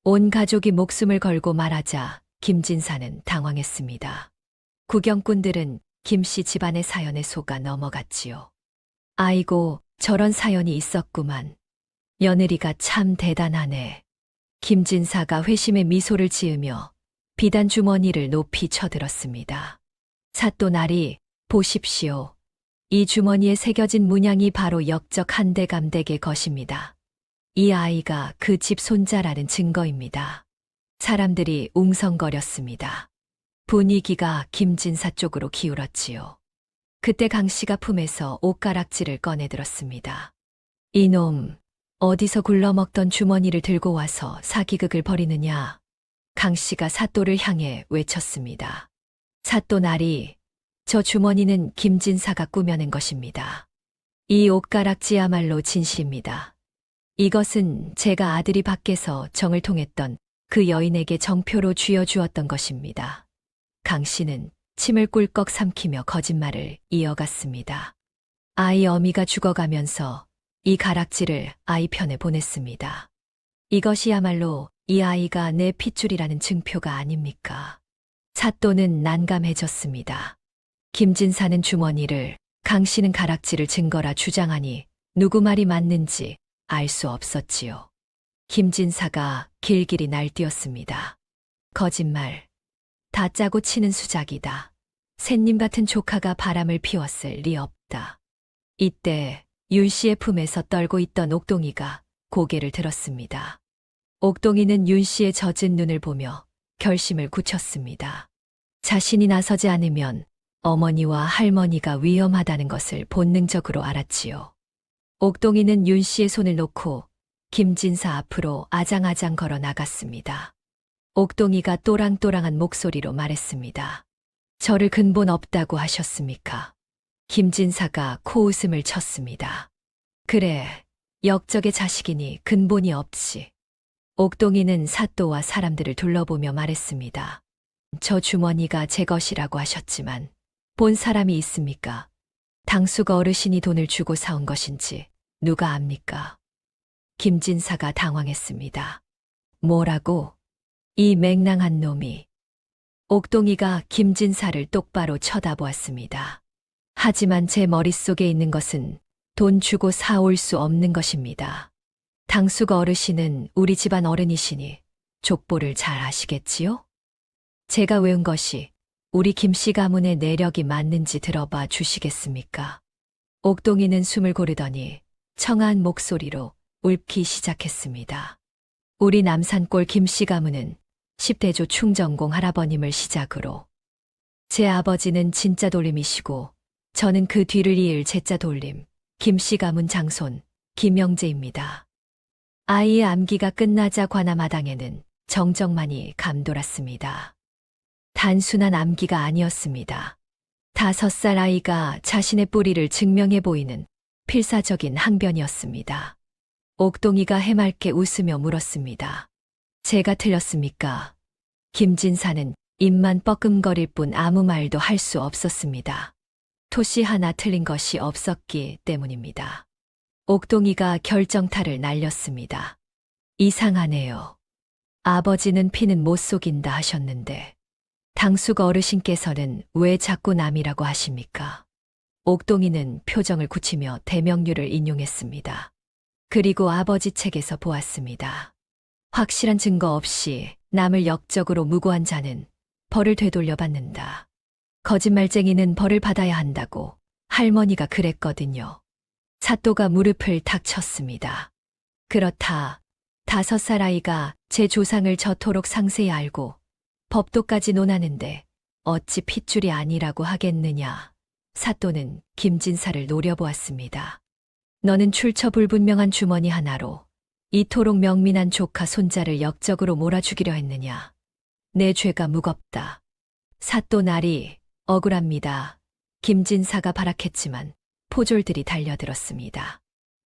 온 가족이 목숨을 걸고 말하자 김진사는 당황했습니다. 구경꾼들은 김씨 집안의 사연에 속아 넘어갔지요. 아이고, 저런 사연이 있었구만. 며느리가 참 대단하네. 김진사가 회심의 미소를 지으며 비단 주머니를 높이 쳐들었습니다. 사또나리, 보십시오. 이 주머니에 새겨진 문양이 바로 역적 한대감댁의 것입니다. 이 아이가 그 집 손자라는 증거입니다. 사람들이 웅성거렸습니다. 분위기가 김진사 쪽으로 기울었지요. 그때 강씨가 품에서 옷가락지를 꺼내들었습니다. 이놈, 어디서 굴러먹던 주머니를 들고 와서 사기극을 벌이느냐? 강씨가 사또를 향해 외쳤습니다. 사또나리, 저 주머니는 김진사가 꾸며낸 것입니다. 이 옷가락지야말로 진실입니다. 이것은 제가 아들이 밖에서 정을 통했던 그 여인에게 정표로 쥐어주었던 것입니다. 강씨는 침을 꿀꺽 삼키며 거짓말을 이어갔습니다. 아이 어미가 죽어가면서 이 가락지를 아이 편에 보냈습니다. 이것이야말로 이 아이가 내 핏줄이라는 증표가 아닙니까? 사또는 난감해졌습니다. 김진사는 주머니를, 강씨는 가락지를 증거라 주장하니 누구 말이 맞는지 알 수 없었지요. 김진사가 길길이 날뛰었습니다. 거짓말. 다 짜고 치는 수작이다. 샌님 같은 조카가 바람을 피웠을 리 없다. 이때 윤 씨의 품에서 떨고 있던 옥동이가 고개를 들었습니다. 옥동이는 윤 씨의 젖은 눈을 보며 결심을 굳혔습니다. 자신이 나서지 않으면 어머니와 할머니가 위험하다는 것을 본능적으로 알았지요. 옥동이는 윤 씨의 손을 놓고 김진사 앞으로 아장아장 걸어 나갔습니다. 옥동이가 또랑또랑한 목소리로 말했습니다. 저를 근본 없다고 하셨습니까? 김진사가 코웃음을 쳤습니다. 그래, 역적의 자식이니 근본이 없지. 옥동이는 사또와 사람들을 둘러보며 말했습니다. 저 주머니가 제 것이라고 하셨지만 본 사람이 있습니까? 당수가 어르신이 돈을 주고 사온 것인지 누가 압니까? 김진사가 당황했습니다. 뭐라고? 이 맹랑한 놈이. 옥동이가 김진사를 똑바로 쳐다보았습니다. 하지만 제 머릿속에 있는 것은 돈 주고 사올 수 없는 것입니다. 당수가 어르신은 우리 집안 어른이시니 족보를 잘 아시겠지요? 제가 외운 것이 우리 김씨 가문의 내력이 맞는지 들어봐 주시겠습니까? 옥동이는 숨을 고르더니 청아한 목소리로 읊기 시작했습니다. 우리 남산골 김씨 가문은 10대조 충정공 할아버님을 시작으로 제 아버지는 진짜 돌림이시고 저는 그 뒤를 이을 제자 돌림, 김씨 가문 장손, 김영재입니다. 아이의 암기가 끝나자 관아마당에는 정적만이 감돌았습니다. 단순한 암기가 아니었습니다. 5살 아이가 자신의 뿌리를 증명해 보이는 필사적인 항변이었습니다. 옥동이가 해맑게 웃으며 물었습니다. 제가 틀렸습니까? 김진사는 입만 뻐끔거릴 뿐 아무 말도 할 수 없었습니다. 토시 하나 틀린 것이 없었기 때문입니다. 옥동이가 결정타를 날렸습니다. 이상하네요. 아버지는 피는 못 속인다 하셨는데 당숙 어르신께서는 왜 자꾸 남이라고 하십니까? 옥동이는 표정을 굳히며 대명류를 인용했습니다. 그리고 아버지 책에서 보았습니다. 확실한 증거 없이 남을 역적으로 무고한 자는 벌을 되돌려 받는다. 거짓말쟁이는 벌을 받아야 한다고 할머니가 그랬거든요. 사또가 무릎을 탁 쳤습니다. 그렇다. 5살 아이가 제 조상을 저토록 상세히 알고 법도까지 논하는데 어찌 핏줄이 아니라고 하겠느냐. 사또는 김진사를 노려보았습니다. 너는 출처불분명한 주머니 하나로 이토록 명민한 조카 손자를 역적으로 몰아 죽이려 했느냐. 내 죄가 무겁다. 사또 날이 억울합니다. 김진사가 발악했지만 포졸들이 달려들었습니다.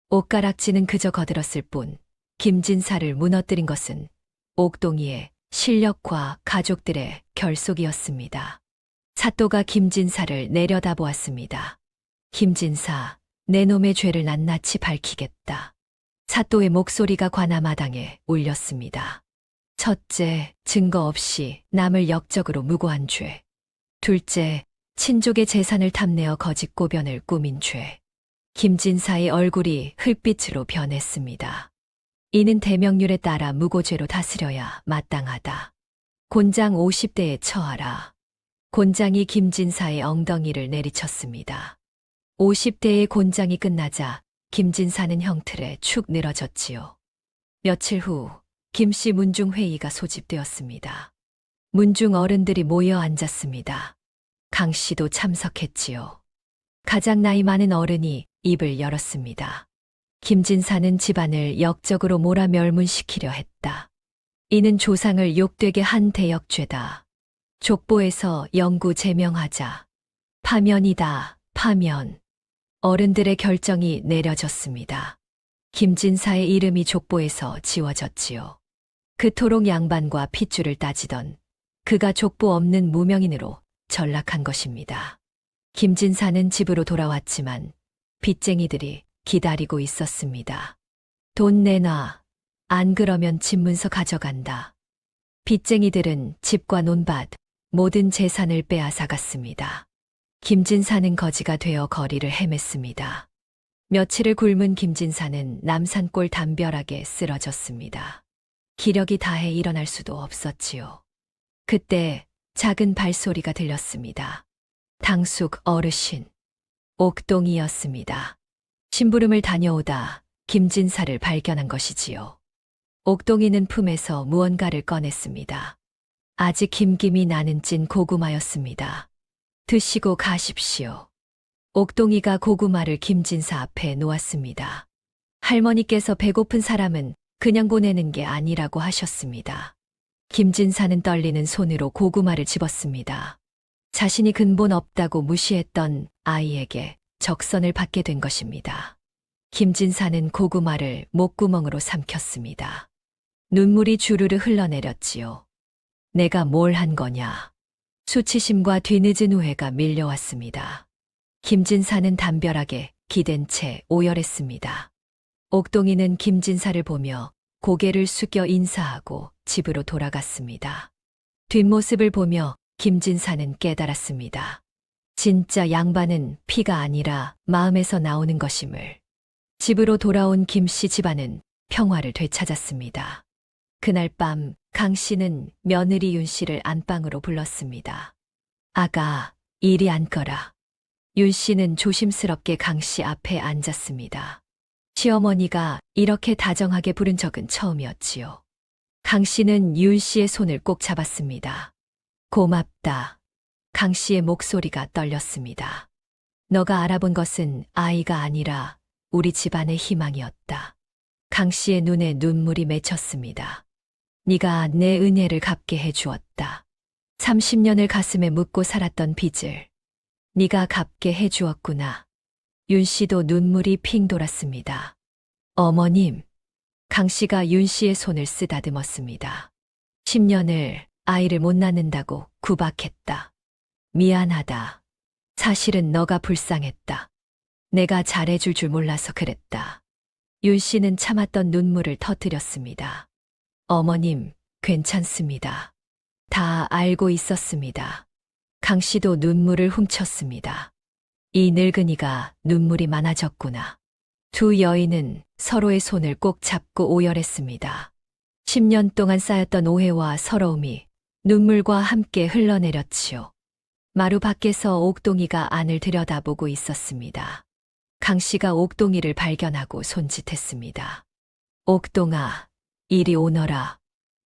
옷가락지는 그저 거들었을 뿐 김진사를 무너뜨린 것은 옥동이의 실력과 가족들의 결속이었습니다. 사또가 김진사를 내려다보았습니다. 김진사, 내 놈의 죄를 낱낱이 밝히겠다. 사또의 목소리가 관아마당에 울렸습니다. 첫째, 증거 없이 남을 역적으로 무고한 죄. 둘째, 친족의 재산을 탐내어 거짓 고변을 꾸민 죄. 김진사의 얼굴이 흙빛으로 변했습니다. 이는 대명률에 따라 무고죄로 다스려야 마땅하다. 곤장 50대에 처하라. 곤장이 김진사의 엉덩이를 내리쳤습니다. 50대의 곤장이 끝나자 김진사는 형틀에 축 늘어졌지요. 며칠 후 김씨 문중회의가 소집되었습니다. 문중 어른들이 모여 앉았습니다. 강씨도 참석했지요. 가장 나이 많은 어른이 입을 열었습니다. 김진사는 집안을 역적으로 몰아 멸문시키려 했다. 이는 조상을 욕되게 한 대역죄다. 족보에서 영구 제명하자. 파면이다, 파면. 어른들의 결정이 내려졌습니다. 김진사의 이름이 족보에서 지워졌지요. 그토록 양반과 핏줄을 따지던 그가 족보 없는 무명인으로 전락한 것입니다. 김진사는 집으로 돌아왔지만 빚쟁이들이 기다리고 있었습니다. 돈 내놔. 안 그러면 집 문서 가져간다. 빚쟁이들은 집과 논밭, 모든 재산을 빼앗아갔습니다. 김진사는 거지가 되어 거리를 헤맸습니다. 며칠을 굶은 김진사는 남산골 담벼락에 쓰러졌습니다. 기력이 다해 일어날 수도 없었지요. 그때 작은 발소리가 들렸습니다. 당숙 어르신, 옥동이었습니다. 심부름을 다녀오다 김진사를 발견한 것이지요. 옥동이는 품에서 무언가를 꺼냈습니다. 아직 김김이 나는 찐 고구마였습니다. 드시고 가십시오. 옥동이가 고구마를 김진사 앞에 놓았습니다. 할머니께서 배고픈 사람은 그냥 보내는 게 아니라고 하셨습니다. 김진사는 떨리는 손으로 고구마를 집었습니다. 자신이 근본 없다고 무시했던 아이에게 적선을 받게 된 것입니다. 김진사는 고구마를 목구멍으로 삼켰습니다. 눈물이 주르르 흘러내렸지요. 내가 뭘 한 거냐. 수치심과 뒤늦은 후회가 밀려왔습니다. 김진사는 담벼락에 기댄 채 오열했습니다. 옥동이는 김진사를 보며 고개를 숙여 인사하고 집으로 돌아갔습니다. 뒷모습을 보며 김진사는 깨달았습니다. 진짜 양반은 피가 아니라 마음에서 나오는 것임을. 집으로 돌아온 김씨 집안은 평화를 되찾았습니다. 그날 밤 강씨는 며느리 윤씨를 안방으로 불렀습니다. 아가, 이리 앉거라. 윤씨는 조심스럽게 강씨 앞에 앉았습니다. 시어머니가 이렇게 다정하게 부른 적은 처음이었지요. 강씨는 윤씨의 손을 꼭 잡았습니다. 고맙다. 강씨의 목소리가 떨렸습니다. 너가 알아본 것은 아이가 아니라 우리 집안의 희망이었다. 강씨의 눈에 눈물이 맺혔습니다. 네가 내 은혜를 갚게 해주었다. 30년을 가슴에 묻고 살았던 빚을 네가 갚게 해주었구나. 윤씨도 눈물이 핑 돌았습니다. 어머님, 강씨가 윤씨의 손을 쓰다듬었습니다. 10년을 아이를 못 낳는다고 구박했다. 미안하다. 사실은 너가 불쌍했다. 내가 잘해줄 줄 몰라서 그랬다. 윤 씨는 참았던 눈물을 터뜨렸습니다. 어머님, 괜찮습니다. 다 알고 있었습니다. 강 씨도 눈물을 훔쳤습니다. 이 늙은이가 눈물이 많아졌구나. 두 여인은 서로의 손을 꼭 잡고 오열했습니다. 10년 동안 쌓였던 오해와 서러움이 눈물과 함께 흘러내렸지요. 마루 밖에서 옥동이가 안을 들여다보고 있었습니다. 강 씨가 옥동이를 발견하고 손짓했습니다. 옥동아, 이리 오너라.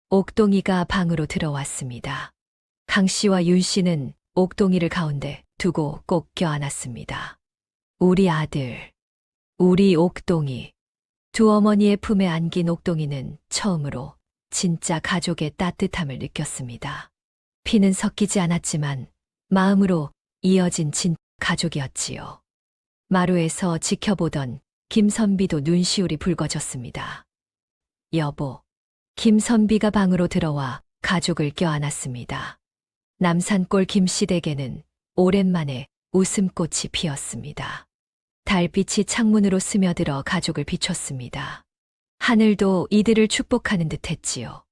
옥동이가 방으로 들어왔습니다. 강 씨와 윤 씨는 옥동이를 가운데 두고 꼭 껴안았습니다. 우리 아들, 우리 옥동이. 두 어머니의 품에 안긴 옥동이는 처음으로 진짜 가족의 따뜻함을 느꼈습니다. 피는 섞이지 않았지만 마음으로 이어진 진 가족이었지요. 마루에서 지켜보던 김선비도 눈시울이 붉어졌습니다. 여보. 김선비가 방으로 들어와 가족을 껴안았습니다. 남산골 김씨댁에는 오랜만에 웃음꽃이 피었습니다. 달빛이 창문으로 스며들어 가족을 비췄습니다. 하늘도 이들을 축복하는 듯 했지요.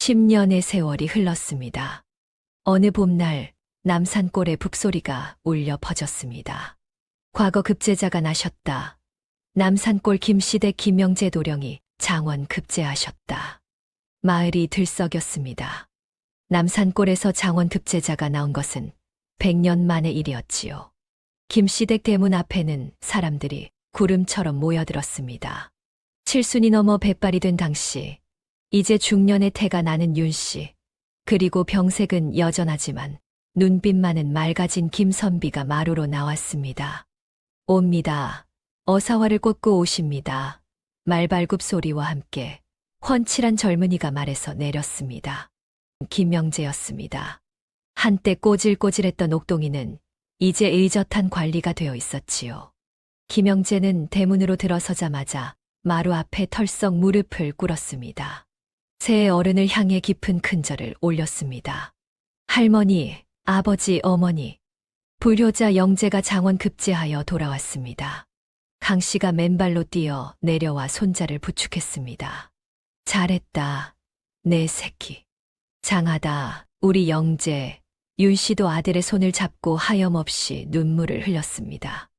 10년의 세월이 흘렀습니다. 어느 봄날 남산골의 북소리가 울려 퍼졌습니다. 과거 급제자가 나셨다. 남산골 김씨댁 김영재 도령이 장원 급제하셨다. 마을이 들썩였습니다. 남산골에서 장원 급제자가 나온 것은 100년 만의 일이었지요. 김씨댁 대문 앞에는 사람들이 구름처럼 모여들었습니다. 7순이 넘어 백발이 된 당시, 이제 중년의 태가 나는 윤씨, 그리고 병색은 여전하지만 눈빛만은 맑아진 김선비가 마루로 나왔습니다. 옵니다. 어사화를 꽂고 오십니다. 말발굽 소리와 함께 훤칠한 젊은이가 말에서 내렸습니다. 김영재였습니다. 한때 꼬질꼬질했던 옥동이는 이제 의젓한 관리가 되어 있었지요. 김영재는 대문으로 들어서자마자 마루 앞에 털썩 무릎을 꿇었습니다. 새 어른을 향해 깊은 큰절을 올렸습니다. 할머니, 아버지, 어머니, 불효자 영재가 장원 급제하여 돌아왔습니다. 강 씨가 맨발로 뛰어 내려와 손자를 부축했습니다. 잘했다, 내 새끼. 장하다, 우리 영재. 윤 씨도 아들의 손을 잡고 하염없이 눈물을 흘렸습니다.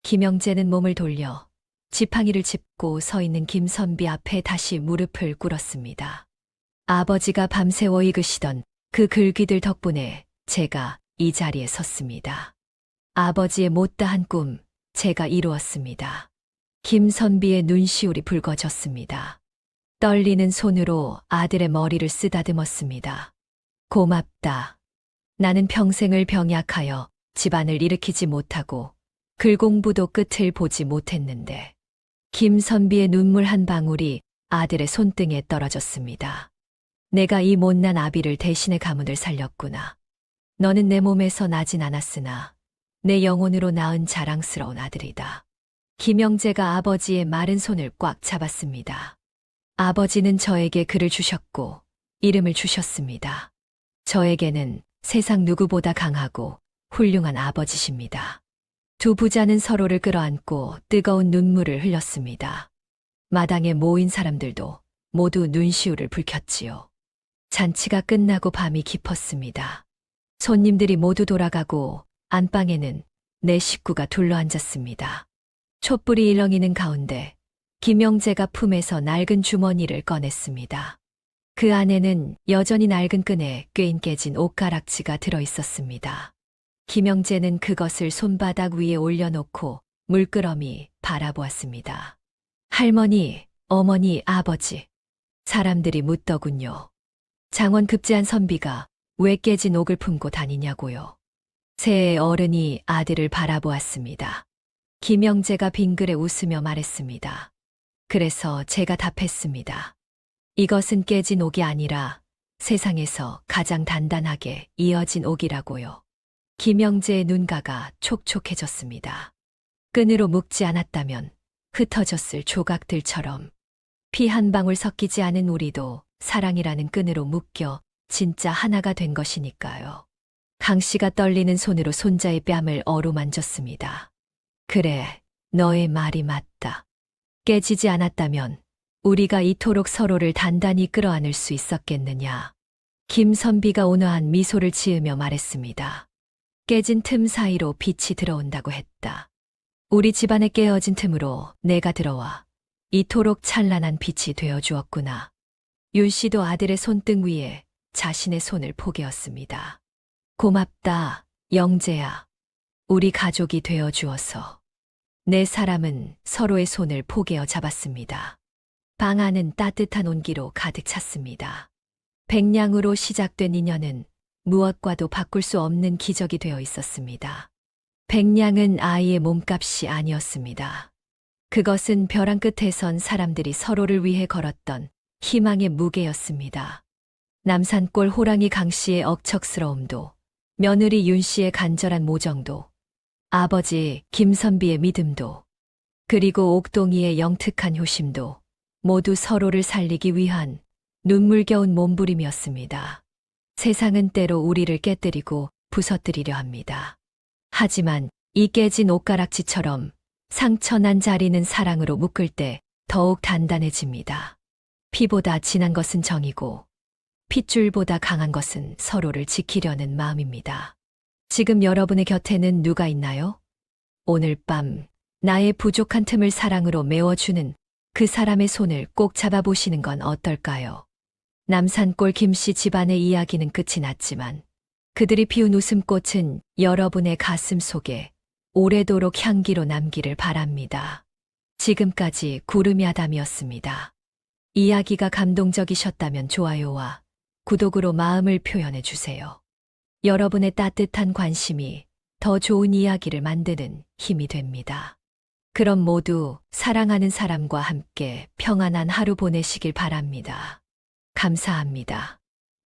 김영재는 몸을 돌려 지팡이를 짚고 서 있는 김선비 앞에 다시 무릎을 꿇었습니다. 아버지가 밤새워 읽으시던 그 글귀들 덕분에 제가 이 자리에 섰습니다. 아버지의 못다한 꿈, 제가 이루었습니다. 김선비의 눈시울이 붉어졌습니다. 떨리는 손으로 아들의 머리를 쓰다듬었습니다. 고맙다. 나는 평생을 병약하여 집안을 일으키지 못하고 글공부도 끝을 보지 못했는데 김선비의 눈물 한 방울이 아들의 손등에 떨어졌습니다. 내가 이 못난 아비를 대신해 가문을 살렸구나. 너는 내 몸에서 나진 않았으나 내 영혼으로 낳은 자랑스러운 아들이다. 김영재가 아버지의 마른 손을 꽉 잡았습니다. 아버지는 저에게 글을 주셨고 이름을 주셨습니다. 저에게는 세상 누구보다 강하고 훌륭한 아버지십니다. 두 부자는 서로를 끌어안고 뜨거운 눈물을 흘렸습니다. 마당에 모인 사람들도 모두 눈시울을 붉혔지요. 잔치가 끝나고 밤이 깊었습니다. 손님들이 모두 돌아가고 안방에는 내 식구가 둘러앉았습니다. 촛불이 일렁이는 가운데 김영재가 품에서 낡은 주머니를 꺼냈습니다. 그 안에는 여전히 낡은 끈에 꿰인 깨진 옷가락지가 들어 있었습니다. 김영재는 그것을 손바닥 위에 올려놓고 물끄러미 바라보았습니다. 할머니, 어머니, 아버지. 사람들이 묻더군요. 장원 급제한 선비가 왜 깨진 옥을 품고 다니냐고요. 새의 어른이 아들을 바라보았습니다. 김영재가 빙그레 웃으며 말했습니다. 그래서 제가 답했습니다. 이것은 깨진 옥이 아니라 세상에서 가장 단단하게 이어진 옥이라고요. 김영재의 눈가가 촉촉해졌습니다. 끈으로 묶지 않았다면 흩어졌을 조각들처럼 피 한 방울 섞이지 않은 우리도 사랑이라는 끈으로 묶여 진짜 하나가 된 것이니까요. 강 씨가 떨리는 손으로 손자의 뺨을 어루만졌습니다. 그래, 너의 말이 맞다. 깨지지 않았다면 우리가 이토록 서로를 단단히 끌어안을 수 있었겠느냐. 김선비가 온화한 미소를 지으며 말했습니다. 깨진 틈 사이로 빛이 들어온다고 했다. 우리 집안의 깨어진 틈으로 내가 들어와 이토록 찬란한 빛이 되어 주었구나. 윤 씨도 아들의 손등 위에 자신의 손을 포개었습니다. 고맙다, 영재야. 우리 가족이 되어 주어서. 네 사람은 서로의 손을 포개어 잡았습니다. 방 안은 따뜻한 온기로 가득 찼습니다. 백냥으로 시작된 인연은 무엇과도 바꿀 수 없는 기적이 되어 있었습니다. 백냥은 아이의 몸값이 아니었습니다. 그것은 벼랑 끝에 선 사람들이 서로를 위해 걸었던 희망의 무게였습니다. 남산골 호랑이 강 씨의 억척스러움도, 며느리 윤 씨의 간절한 모정도, 아버지 김선비의 믿음도, 그리고 옥동이의 영특한 효심도 모두 서로를 살리기 위한 눈물겨운 몸부림이었습니다. 세상은 때로 우리를 깨뜨리고 부서뜨리려 합니다. 하지만 이 깨진 옷가락지처럼 상처난 자리는 사랑으로 묶을 때 더욱 단단해집니다. 피보다 진한 것은 정이고 핏줄보다 강한 것은 서로를 지키려는 마음입니다. 지금 여러분의 곁에는 누가 있나요? 오늘 밤 나의 부족한 틈을 사랑으로 메워주는 그 사람의 손을 꼭 잡아보시는 건 어떨까요? 남산골 김씨 집안의 이야기는 끝이 났지만 그들이 피운 웃음꽃은 여러분의 가슴 속에 오래도록 향기로 남기를 바랍니다. 지금까지 구름야담이었습니다. 이야기가 감동적이셨다면 좋아요와 구독으로 마음을 표현해 주세요. 여러분의 따뜻한 관심이 더 좋은 이야기를 만드는 힘이 됩니다. 그럼 모두 사랑하는 사람과 함께 평안한 하루 보내시길 바랍니다. 감사합니다.